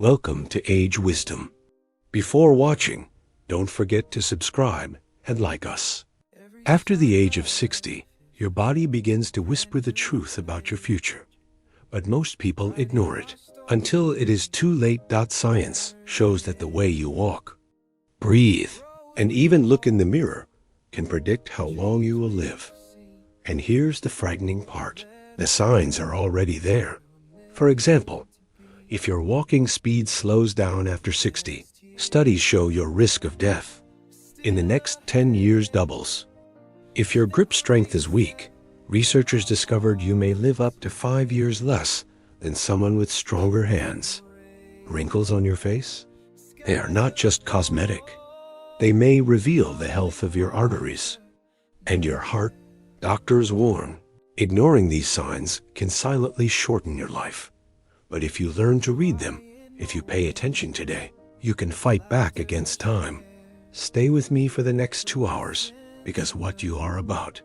Welcome to Age Wisdom. Before watching, don't forget to subscribe and like us. After the age of 60, your body begins to whisper the truth about your future. But most people ignore it until it is too late. Science shows that the way you walk, breathe, and even look in the mirror can predict how long you will live. And here's the frightening part. The signs are already there. For example, if your walking speed slows down after 60, studies show your risk of death in the next 10 years doubles. If your grip strength is weak, researchers discovered you may live up to 5 years less than someone with stronger hands. Wrinkles on your face? They are not just cosmetic. They may reveal the health of your arteries and your heart. Doctors warn, ignoring these signs can silently shorten your life. But if you learn to read them, if you pay attention today, you can fight back against time. Stay with me for the next 2 hours, because what you are about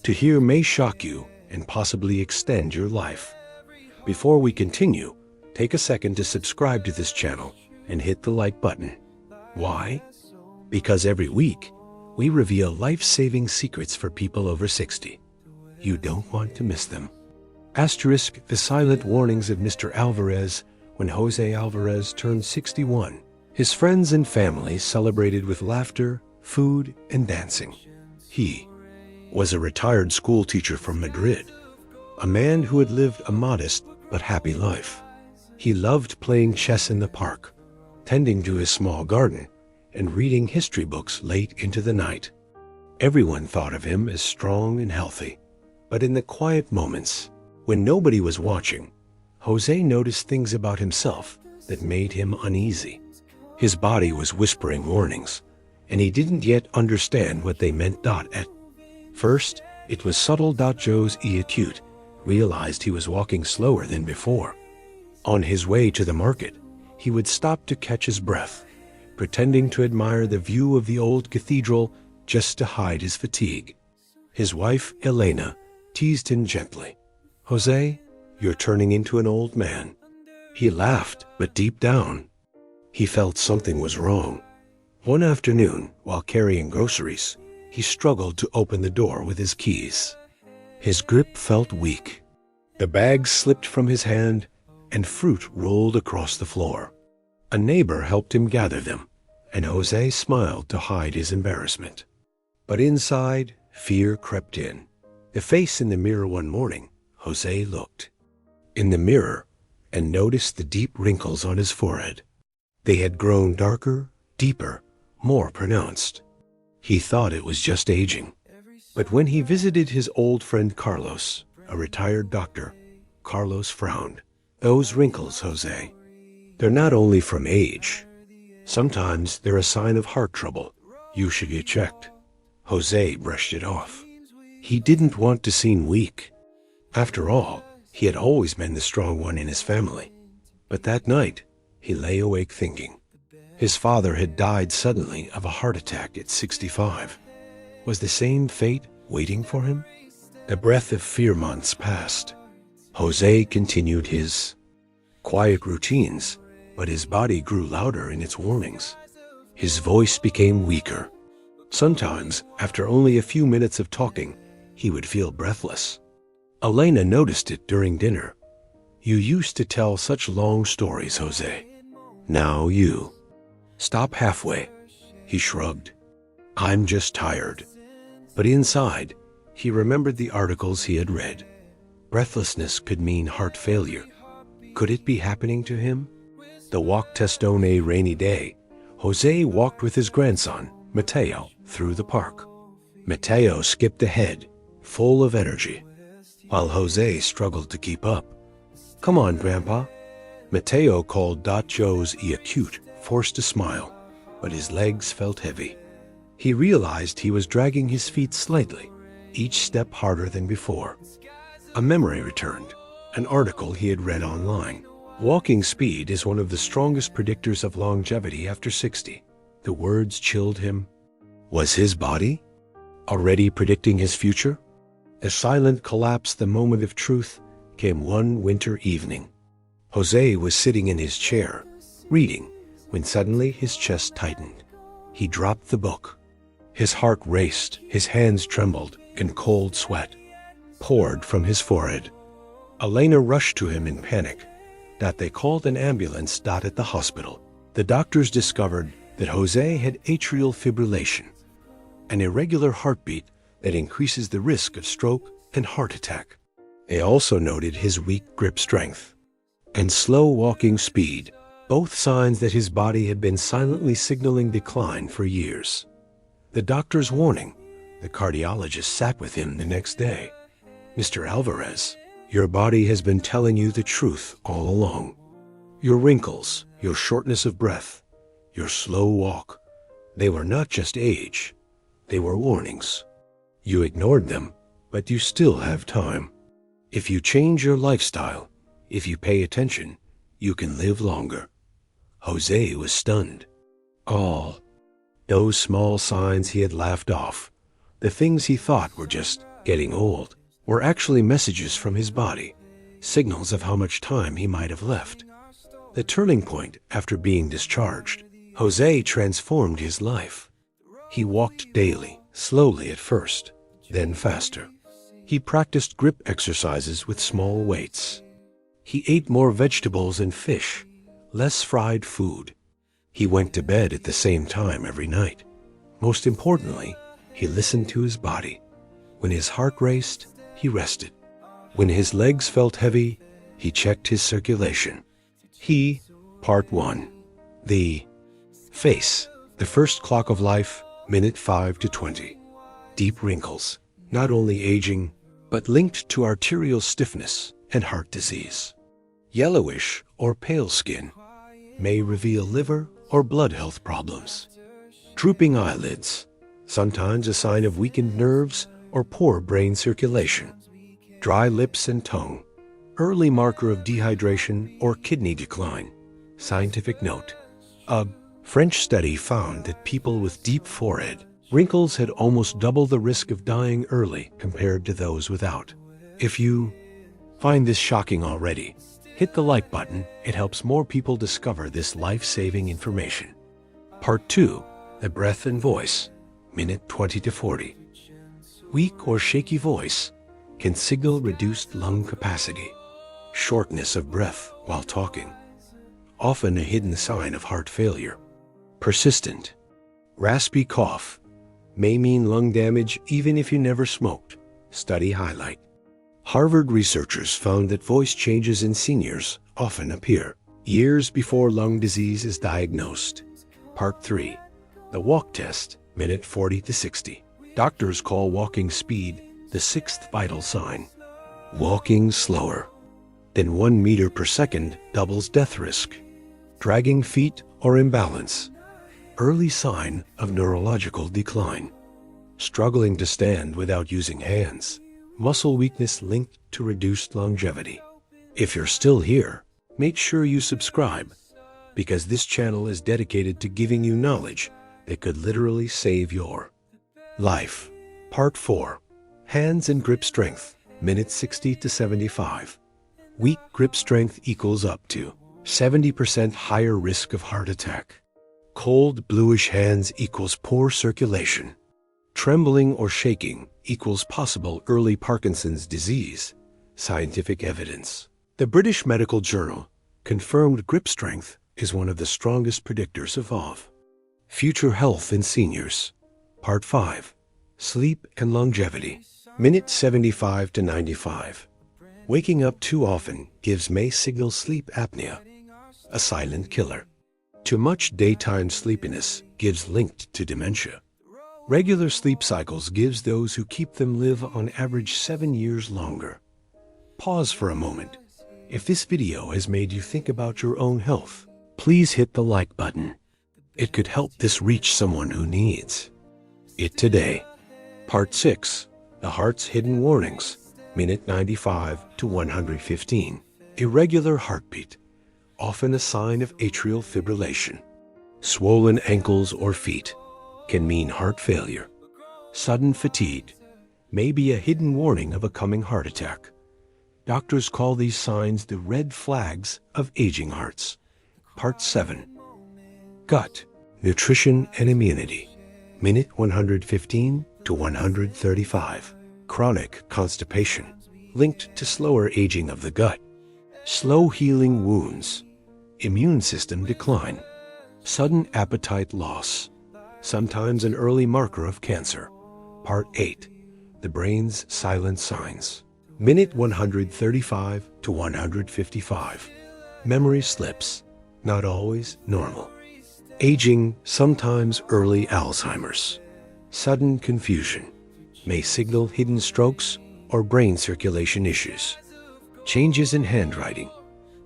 to hear may shock you and possibly extend your life. Before we continue, take a second to subscribe to this channel and hit the like button. Why? Because every week, we reveal life-saving secrets for people over 60. You don't want to miss them. Asterisk the silent warnings of Mr. Alvarez. When Jose Alvarez turned 61, his friends and family celebrated with laughter, food, and dancing. He was a retired school teacher from Madrid, a man who had lived a modest but happy life. He loved playing chess in the park, tending to his small garden, and reading history books late into the night. Everyone thought of him as strong and healthy. But in the quiet moments, when nobody was watching, Jose noticed things about himself that made him uneasy. His body was whispering warnings, and he didn't yet understand what they meant. At first, it was subtle. Jose acute realized he was walking slower than before. On his way to the market, he would stop to catch his breath, pretending to admire the view of the old cathedral just to hide his fatigue. His wife, Elena, teased him gently. "Jose, you're turning into an old man." He laughed, but deep down, he felt something was wrong. One afternoon, while carrying groceries, he struggled to open the door with his keys. His grip felt weak. The bags slipped from his hand, and fruit rolled across the floor. A neighbor helped him gather them, and Jose smiled to hide his embarrassment. But inside, fear crept in. The face in the mirror one morning, Jose looked in the mirror and noticed the deep wrinkles on his forehead. They had grown darker, deeper, more pronounced. He thought it was just aging. But when he visited his old friend Carlos, a retired doctor, Carlos frowned. "Those wrinkles, Jose, they're not only from age. Sometimes they're a sign of heart trouble. You should get checked." Jose brushed it off. He didn't want to seem weak. After all, he had always been the strong one in his family. But that night, he lay awake thinking. His father had died suddenly of a heart attack at 65. Was the same fate waiting for him? The breath of fear. Months passed. Jose continued his quiet routines, but his body grew louder in its warnings. His voice became weaker. Sometimes, after only a few minutes of talking, he would feel breathless. Elena noticed it during dinner. "You used to tell such long stories, Jose. Now you stop halfway." He shrugged. "I'm just tired." But inside, he remembered the articles he had read. Breathlessness could mean heart failure. Could it be happening to him? The walk test on a rainy day, Jose walked with his grandson, Mateo, through the park. Mateo skipped ahead, full of energy, while Jose struggled to keep up. "Come on, Grandpa," Mateo called. Jose acute forced a smile, but his legs felt heavy. He realized he was dragging his feet slightly, each step harder than before. A memory returned, an article he had read online. Walking speed is one of the strongest predictors of longevity after 60. The words chilled him. Was his body already predicting his future? A silent collapse. The moment of truth came one winter evening. Jose was sitting in his chair, reading, when suddenly his chest tightened. He dropped the book. His heart raced, his hands trembled, and cold sweat poured from his forehead. Elena rushed to him in panic. They called an ambulance. At the hospital, the doctors discovered that Jose had atrial fibrillation, an irregular heartbeat that increases the risk of stroke and heart attack. They also noted his weak grip strength and slow walking speed, both signs that his body had been silently signaling decline for years. The doctor's warning, the cardiologist sat with him the next day. "Mr. Alvarez, your body has been telling you the truth all along. Your wrinkles, your shortness of breath, your slow walk, they were not just age, they were warnings. You ignored them, but you still have time. If you change your lifestyle, if you pay attention, you can live longer." Jose was stunned. All those small signs he had laughed off, the things he thought were just getting old, were actually messages from his body, signals of how much time he might have left. The turning point after being discharged, Jose transformed his life. He walked daily, slowly at first, then faster. He practiced grip exercises with small weights. He ate more vegetables and fish, less fried food. He went to bed at the same time every night. Most importantly, he listened to his body. When his heart raced, he rested. When his legs felt heavy, he checked his circulation. Part 1. The face, the first clock of life, minute 5 to 20. Deep wrinkles, not only aging, but linked to arterial stiffness and heart disease. Yellowish or pale skin may reveal liver or blood health problems. Drooping eyelids, sometimes a sign of weakened nerves or poor brain circulation. Dry lips and tongue, early marker of dehydration or kidney decline. Scientific note: a French study found that people with deep forehead wrinkles had almost double the risk of dying early compared to those without. If you find this shocking already, hit the like button. It helps more people discover this life-saving information. Part 2. The breath and voice, minute 20 to 40. Weak or shaky voice can signal reduced lung capacity. Shortness of breath while talking, often a hidden sign of heart failure. Persistent, raspy cough may mean lung damage even if you never smoked. Study highlight. Harvard researchers found that voice changes in seniors often appear years before lung disease is diagnosed. Part 3. The walk test, minute 40 to 60. Doctors call walking speed the sixth vital sign. Walking slower than 1 meter per second doubles death risk. Dragging feet or imbalance, early sign of neurological decline. Struggling to stand without using hands, muscle weakness linked to reduced longevity. If you're still here, make sure you subscribe, because this channel is dedicated to giving you knowledge that could literally save your life. Part 4. Hands and grip strength, minute 60 to 75. Weak grip strength equals up to 70% higher risk of heart attack. Cold, bluish hands equals poor circulation. Trembling or shaking equals possible early Parkinson's disease. Scientific evidence. The British Medical Journal confirmed grip strength is one of the strongest predictors of future health in seniors. Part 5. Sleep and longevity, minute 75 to 95. Waking up too often may signal sleep apnea, a silent killer. Too much daytime sleepiness gives linked to dementia. Regular sleep cycles gives those who keep them live on average 7 years longer. Pause for a moment. If this video has made you think about your own health, please hit the like button. It could help this reach someone who needs it today. Part 6. The heart's hidden warnings, minute 95 to 115. Irregular heartbeat, often a sign of atrial fibrillation. Swollen ankles or feet can mean heart failure. Sudden fatigue may be a hidden warning of a coming heart attack. Doctors call these signs the red flags of aging hearts. Part 7. Gut, Nutrition and Immunity. Minute 115 to 135. Chronic constipation, linked to slower aging of the gut. Slow healing wounds. Immune system decline. Sudden appetite loss, sometimes an early marker of cancer. Part 8. The brain's silent signs. Minute 135 to 155. Memory slips, not always normal. Aging, sometimes early Alzheimer's. Sudden confusion, may signal hidden strokes or brain circulation issues. Changes in handwriting,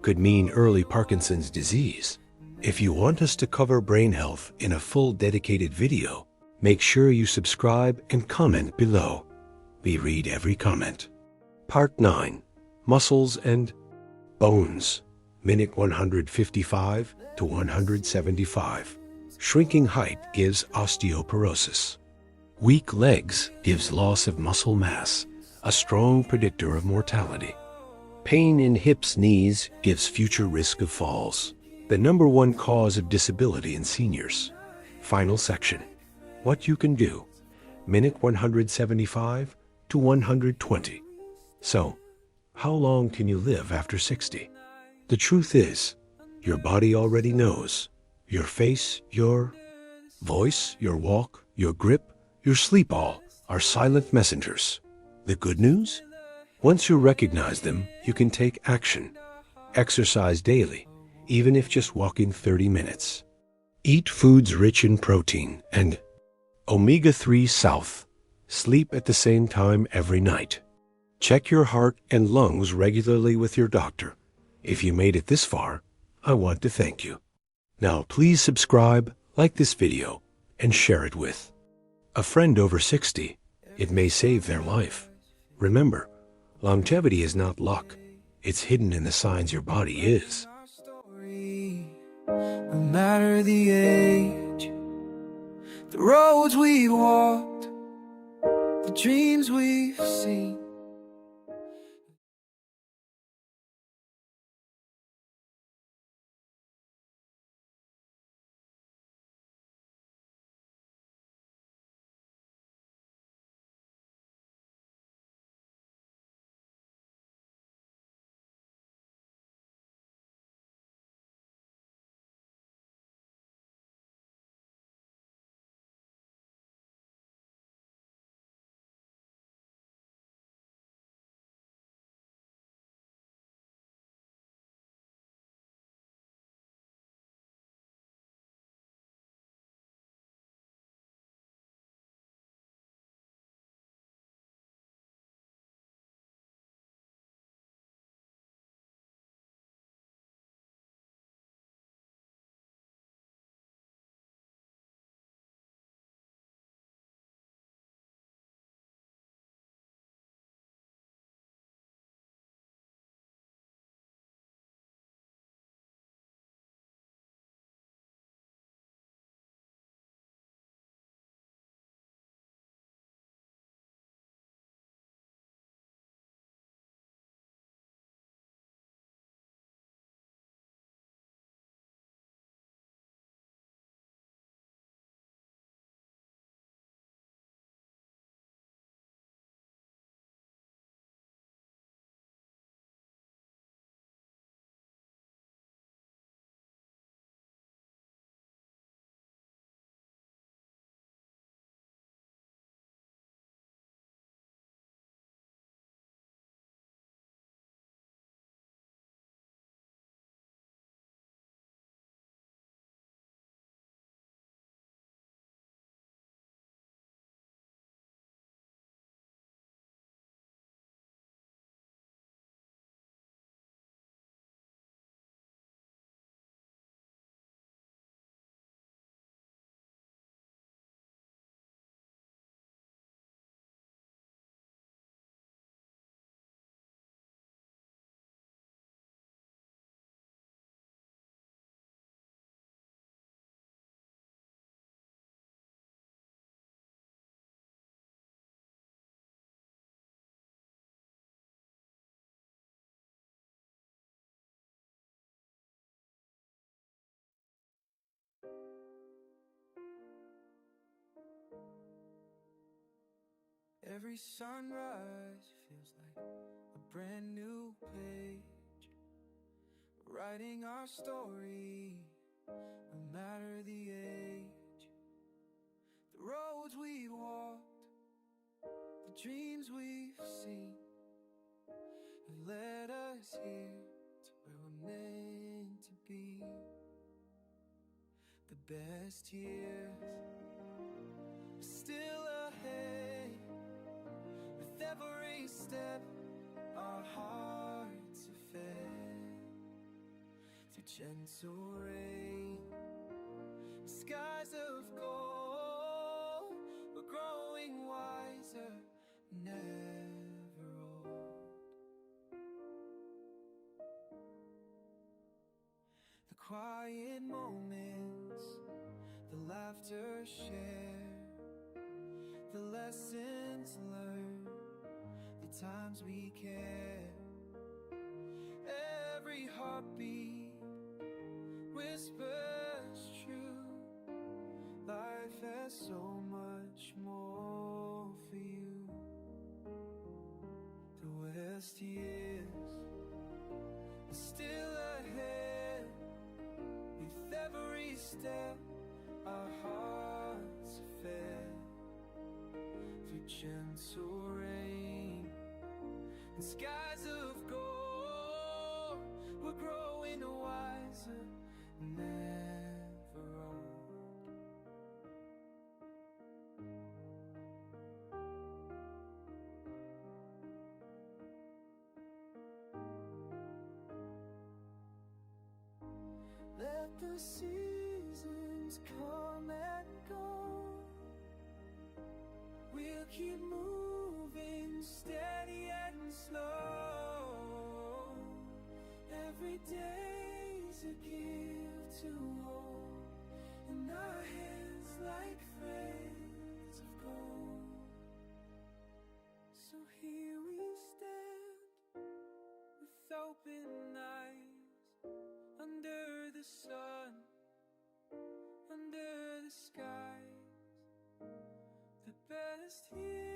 could mean early Parkinson's disease. If you want us to cover brain health in a full dedicated video, make sure you subscribe and comment below. We read every comment. Part 9. Muscles and Bones. Minute 155 to 175. Shrinking height gives osteoporosis. Weak legs gives loss of muscle mass, a strong predictor of mortality. Pain in hips, knees gives future risk of falls. The #1 cause of disability in seniors. Final section. What you can do. Minute 175 to 120. So, how long can you live after 60? The truth is, your body already knows. Your face, your voice, your walk, your grip, your sleep all are silent messengers. The good news? Once you recognize them, you can take action. Exercise daily, even if just walking 30 minutes. Eat foods rich in protein and omega-3 south. Sleep at the same time every night. Check your heart and lungs regularly with your doctor. If you made it this far, I want to thank you. Now please subscribe, like this video, and share it with a friend over 60. It may save their life. Remember, longevity is not luck. It's hidden in the signs your body is. No matter the age, the roads we walked, the dreams we've seen. Every sunrise feels like a brand new page, writing our story, no matter the age. The roads we walked, the dreams we've seen, have led us here to where we're meant to be. The best years are still ahead. With every step, our hearts are fed through gentle rain, skies of gold. We're growing wiser, never old. The quiet moments, the laughter shared, the lessons learned, the times we care. Every heartbeat whispers true. Life has so much more for you. The best years are still ahead. With every step, our hearts are fed through gentle rain and skies of gold. We're growing wiser, never old. Let the seasons come and go. We'll keep moving steady and slow. Every day's a gift to hold in our hands like threads of gold. So here we stand with open eyes, under the sun, under the skies. The best years